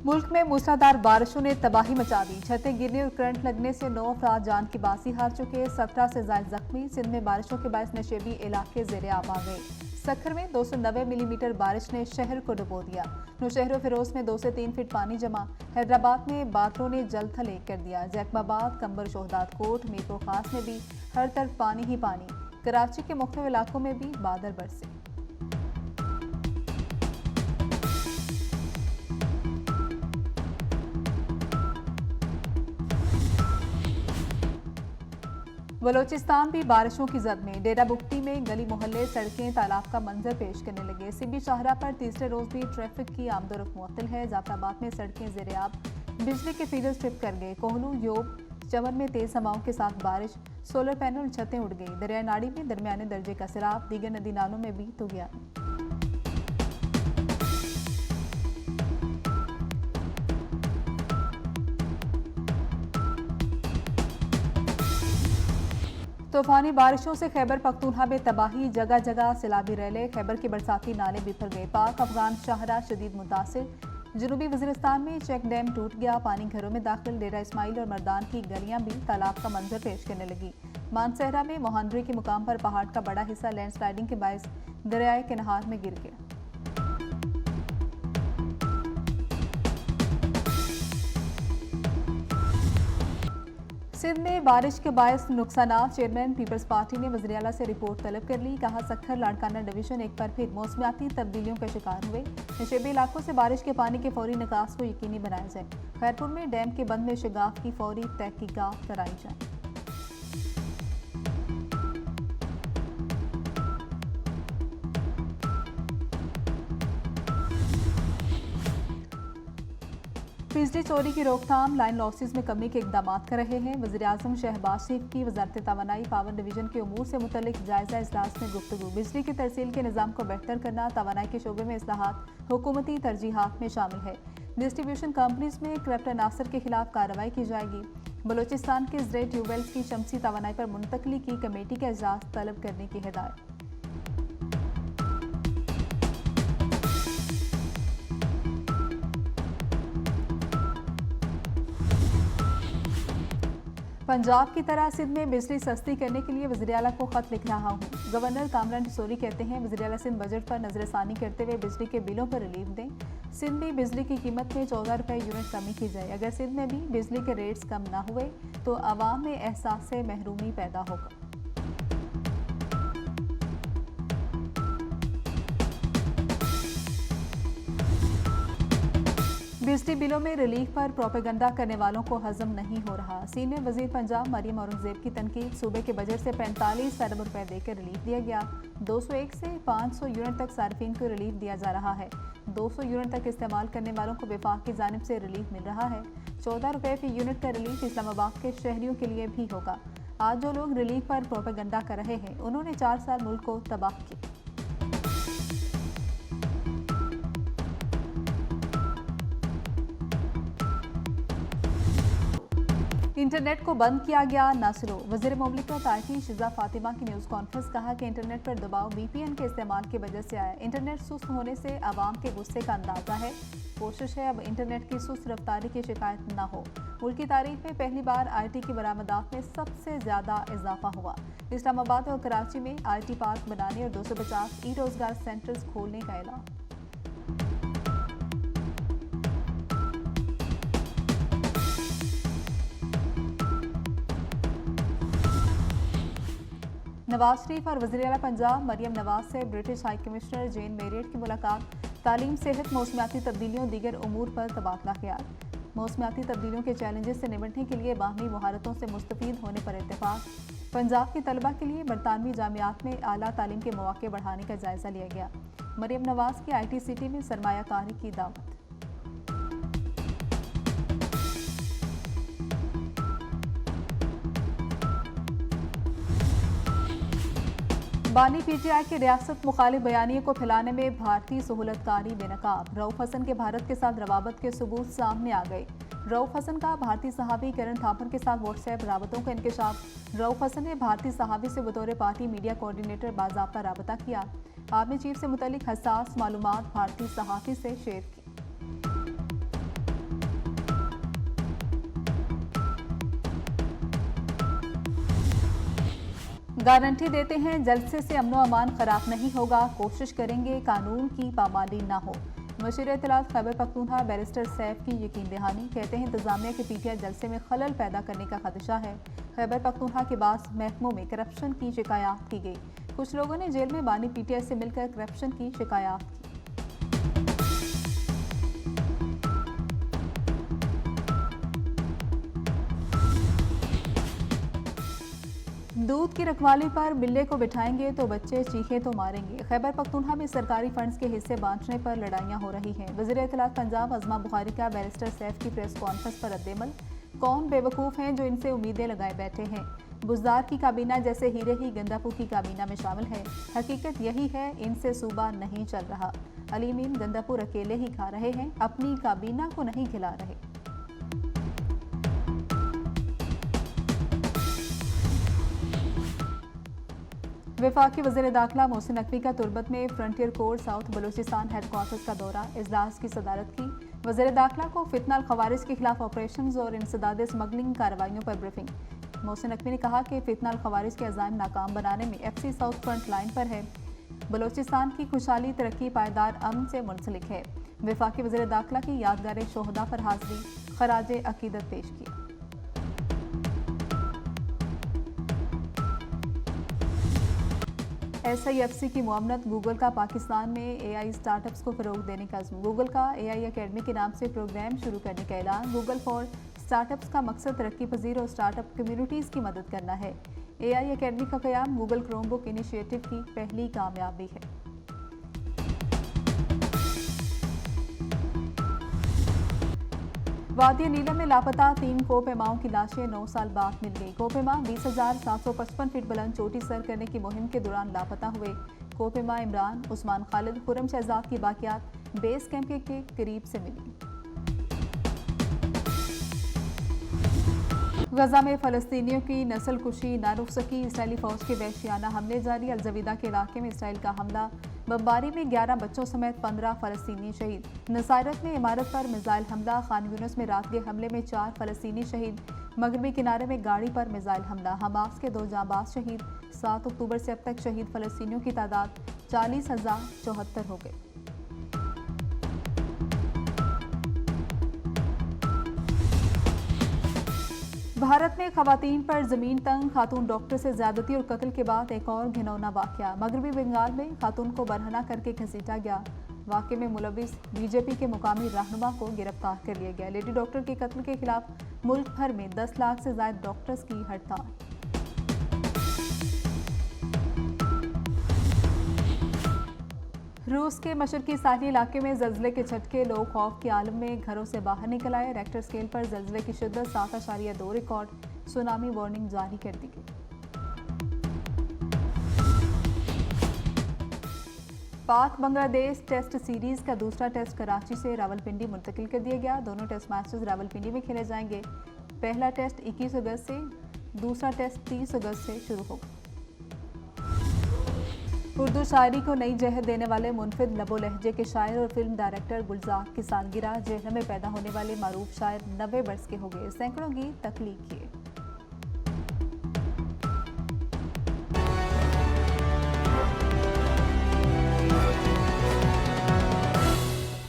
मुल्क में मूसलाधार बारिशों ने तबाही मचा दी। छतें गिरने और करंट लगने से 9 अफराद जान की बाजी हार चुके, 17 से ज्यादा जख्मी। सिंध में बारिशों के बायस नशेबी इलाके जेर आब आ गए। सखर में 290 मिलीमीटर बारिश ने शहर को डुबो दिया। नौशहर फिरोज में 2 से 3 फीट पानी जमा। हैदराबाद में बादलों ने जल थल एक कर दिया। जैकबाबाद, कंबर, शोहदाद कोट, मीरपुर खास में भी हर तरफ पानी ही पानी। कराची के मुख्तलिफ इलाकों में भी बादल बरसे। बलोचिस्तान भी बारिशों की जद में। डेरा बुगटी में गली मोहल्ले, सड़कें तालाब का मंजर पेश करने लगे। सिबी शाहरा पर तीसरे रोज भी ट्रैफिक की आमदोरफ्त मुअत्तल है। जाफराबाद में सड़कें ज़ेर-ए-आब, बिजली के फीडर्स ट्रिप कर गए। कोहलू, योब, चमन में तेज हवाओं के साथ बारिश, सोलर पैनल और छतें उड़ गई। दरिया नाड़ी में दरमियाने दर्जे का सैलाब, दीगर नदी नालों में भी तुगियान। तूफानी बारिशों से खैबर पख्तूनख्वा में तबाही, जगह जगह सैलाबी रैले। खैबर के बरसाती नाले बिफर गए। पाक अफगान शाहरा शदीद मुतासिर। जनूबी वजीरिस्तान में चेक डैम टूट गया, पानी घरों में दाखिल। डेरा इस्माइल और मर्दान की गलियां भी तालाब का मंजर पेश करने लगी। मानसहरा में मोहनरी के मुकाम पर पहाड़ का बड़ा हिस्सा लैंडस्लाइडिंग के बायस दरियाए के नहार में गिर गया। सिंध में बारिश के बायस नुकसानात। चेयरमैन पीपल्स पार्टी ने वज़ीर आला से रिपोर्ट तलब कर ली। कहा सखर लाड़काना डिवीजन एक बार फिर मौसमियाती तब्दीलियों का शिकार हुए। नशेबी इलाकों से बारिश के पानी के फौरी निकास को यकीनी बनाया जाए। खैरपुर में डैम के बंद में शगाफ की फौरी तहकीकात कराई जाए। बिजली चोरी की रोकथाम, लाइन लॉसेस में कमी के इकदाम कर रहे हैं। वज़ीर-ए-आज़म शहबाज शरीफ की वज़ारत तवानाई पावर डिवीजन के उमूर से मुतल्लिक जायजा इजलास में गुफ्तगू। बिजली की तरसील के निज़ाम को बेहतर करना, तवानाई के शोबे में इस्लाहात हुकूमती तरजीहात में शामिल है। डिस्ट्रीब्यूशन कंपनीज में करप्ट अनासर के खिलाफ कार्रवाई की जाएगी। बलोचिस्तान के ज़रेई ट्यूबवेल्स की शमसी तवानाई पर मुंतकली की कमेटी का इजलास तलब करने की हिदायत। पंजाब की तरह सिंध में बिजली सस्ती करने के लिए वज़ीर आला को खत लिख रहा हूँ। गवर्नर कामरान सोरी कहते हैं वज़ीर आला सिंध बजट पर नजरसानी करते हुए बिजली के बिलों पर रिलीफ दें। सिंध में बिजली की कीमत में 14 रुपये यूनिट कमी की जाए। अगर सिंध में भी बिजली के रेट्स कम ना हुए तो आवाम में एहसास से महरूमी पैदा होगा। बिजली बिलों में रिलीफ पर प्रोपेगंडा करने वालों को हजम नहीं हो रहा। सीनियर वजीर पंजाब मरियम औरंगजेब की तनकीद। सूबे के बजट से 45 अरब रुपए देकर रिलीफ दिया गया। 201 से 500 यूनिट तक सार्फिन को रिलीफ दिया जा रहा है। 200 यूनिट तक इस्तेमाल करने वालों को विफाक की जानिब से रिलीफ मिल रहा है। 14 रुपए फी यूनिट का रिलीफ इस्लामाबाद के शहरियों के लिए भी होगा। आज जो लोग रिलीफ पर प्रोपेगंडा कर रहे हैं उन्होंने 4 साल मुल्क को तबाह किया। इंटरनेट को बंद किया गया नासरो। वज़ीर मुमलिकत आईटी शिजा फातिमा की न्यूज़ कॉन्फ्रेंस। कहा कि इंटरनेट पर दबाव VPN के इस्तेमाल की वजह से आया। इंटरनेट सुस्त होने से आवाम के गुस्से का अंदाजा है। कोशिश है अब इंटरनेट की सुस्त रफ्तारी की शिकायत न हो। मुल्क की तारीख में पहली बार IT की बरामदात में सबसे ज़्यादा इजाफा हुआ। इस्लामाबाद और कराची में IT पार्क बनाने और 250 ई-रोजगार सेंटर्स खोलने का ऐलान। नवाज शरीफ और वज़ीर आला पंजाब मरियम नवाज से ब्रिटिश हाई कमिश्नर जेन मेरियट की मुलाकात। तालीम, सेहत, मौसमियाती तब्दीलियों दीगर उमूर पर तबादला ख्याल। मौसमियाती तब्दीलियों के चैलेंजेस से निपटने के लिए बाहमी महारतों से मुस्तफीद होने पर इत्तेफाक। पंजाब के तलबा के लिए बरतानवी जामियात में आला तालीम के मौके बढ़ाने का जायजा लिया गया। मरियम नवाज की IT सिटी में सरमायाकारी की दावत। बानी PTI के रियासत मुखालिफ बयानिए को फैलाने में भारतीय सहूलतकारी बेनकाब। रऊफ हसन के भारत के साथ रवाबत के सबूत सामने आ गए। रऊफ हसन का भारतीय सहाबी करण थापर के साथ व्हाट्सएप राबतों का इंकशाफ। रऊफ हसन ने भारतीय सहाबी से बतौर पार्टी मीडिया कोऑर्डिनेटर बाज़ाब्ता राबता किया। आर्मी चीफ से मुतल्लिक हसास मालूमात भारतीय सहाफी से शेयर की। गारंटी देते हैं जलसे से अमनो अमान खराब नहीं होगा, कोशिश करेंगे कानून की पामाली ना हो। मशीर इत्तलात खैबर पख्तूनख्वा बैरिस्टर सैफ की यकीन दहानी। कहते हैं इंतजामिया के पीटीआई जलसे में खलल पैदा करने का खदशा है। खैबर पख्तूनख्वा के बाद महकमों में करप्शन की शिकायत की गई। कुछ लोगों ने जेल में बानी पीटीआई से मिलकर करप्शन की शिकायत की। दूध की रखवाली पर बिल्ले को बिठाएंगे तो बच्चे चीखे तो मारेंगे। खैबर पख्तूनख्वा में सरकारी फंड्स के हिस्से बांटने पर लड़ाइयां हो रही हैं। वज़ीर इत्तलात पंजाब अज़मा बुखारी का बैरिस्टर सैफ की प्रेस कॉन्फ्रेंस पर रद्देमल। कौन बेवकूफ़ हैं जो इनसे उम्मीदें लगाए बैठे हैं। बुज़दार की काबीना जैसे हीरे ही गंदापू की काबीना में शामिल है। हकीकत यही है, इनसे सूबा नहीं चल रहा। अलीमीन गंदापुर अकेले ही खा रहे हैं, अपनी काबीना को नहीं खिला रहे। वफाकी वज़ीर दाखिला मोहसिन नकवी का तुर्बत में frontier core south Balochistan headquarters का दौरा, इजलास की सदारत की। वज़ीर दाखिला को फितनाल खवारिज के खिलाफ ऑपरेशन और इंसदाद स्मगलिंग कार्रवाइयों पर ब्रीफिंग। मोहसिन नकवी ने कहा कि फितनाल खवारिज के अज़ाइम नाकाम बनाने में FC साउथ फ्रंट लाइन पर है। बलूचिस्तान की खुशहाली तरक्की पायदार अमन से मुंसलिक है। वफाकी वज़ीर दाखिला की यादगार शोहदा पर हाज़री, खराज अकीदत पेश की। SIFC की मुआवनत। गूगल का पाकिस्तान में AI स्टार्टअप्स को फ़रोग देने का अज़्म। गूगल का AI अकेडमी के नाम से प्रोग्राम शुरू करने का ऐलान। गूगल फॉर स्टार्टअप्स का मकसद तरक्की पजीर और स्टार्टअप कम्युनिटीज़ की मदद करना है। AI अकेडमी का क़याम गूगल क्रोमबुक इनिशिएटिव की पहली कामयाबी है। वादी नीलम में लापता 3 कोपेमाओं की लाशें 9 साल बाद मिल गई। कोपेमा 20,755 फीट बुलंद चोटी सर करने की मुहिम के दौरान लापता हुए कोपेमा इमरान, उस्मान खालिद, खुर्रम शहजाद की बाकियात बेस कैंप के करीब से मिली। गजा में फ़लस्तीनियों की नस्ल कुशी ना रुक सकी। इसराइली फ़ौज के वहशियाना हमले जारी। अलजवीदा के इलाके में इसराइल का हमला। बमबारी में 11 बच्चों समेत 15 फ़लस्तीनी शहीद। नसारत में इमारत पर मिसाइल हमला। खान यूनिस में रात के हमले में 4 फ़लस्तीनी शहीद। मगरबी किनारे में गाड़ी पर मिसाइल हमला। हमास के 2 जांबाज शहीद। 7 अक्टूबर से अब तक शहीद फ़लस्तीनियों की तादाद 40,074 हो गई। भारत में खवातीन पर जमीन तंग। खातून डॉक्टर से ज्यादती और कत्ल के बाद एक और घिनौना वाकया। मगरबी बंगाल में खातून को बरहना करके घसीटा गया। वाकये में मुलविस BJP के मुकामी रहनुमा को गिरफ्तार कर लिया गया। लेडी डॉक्टर के कत्ल के खिलाफ मुल्क भर में 10 लाख से ज्यादा डॉक्टर्स की हड़ताल। रूस के मशरकी साहली इलाके में जल्जले के झटके। लोग खौफ के आलम में घरों से बाहर निकल आए। रेक्टर स्केल पर जल्जले की शिद्दत 7.2 रिकॉर्ड। सुनामी वार्निंग जारी कर दी गई। पाक बांग्लादेश टेस्ट सीरीज का दूसरा टेस्ट कराची से रावलपिंडी मुंतकिल कर दिया गया। दोनों टेस्ट मैचेस रावलपिंडी में खेले जाएंगे। पहला टेस्ट 21 अगस्त से, दूसरा टेस्ट 30 अगस्त से शुरू होगा। उर्दू शायरी को नई जहर देने वाले मुनफिद लबो लहजे के शायर और फिल्म डायरेक्टर गुलजार की सालगिरह। जेहलम में पैदा होने वाले मारूफ शायर 90 बरस के हो गए। सैकड़ों गीत तख्लीक किए।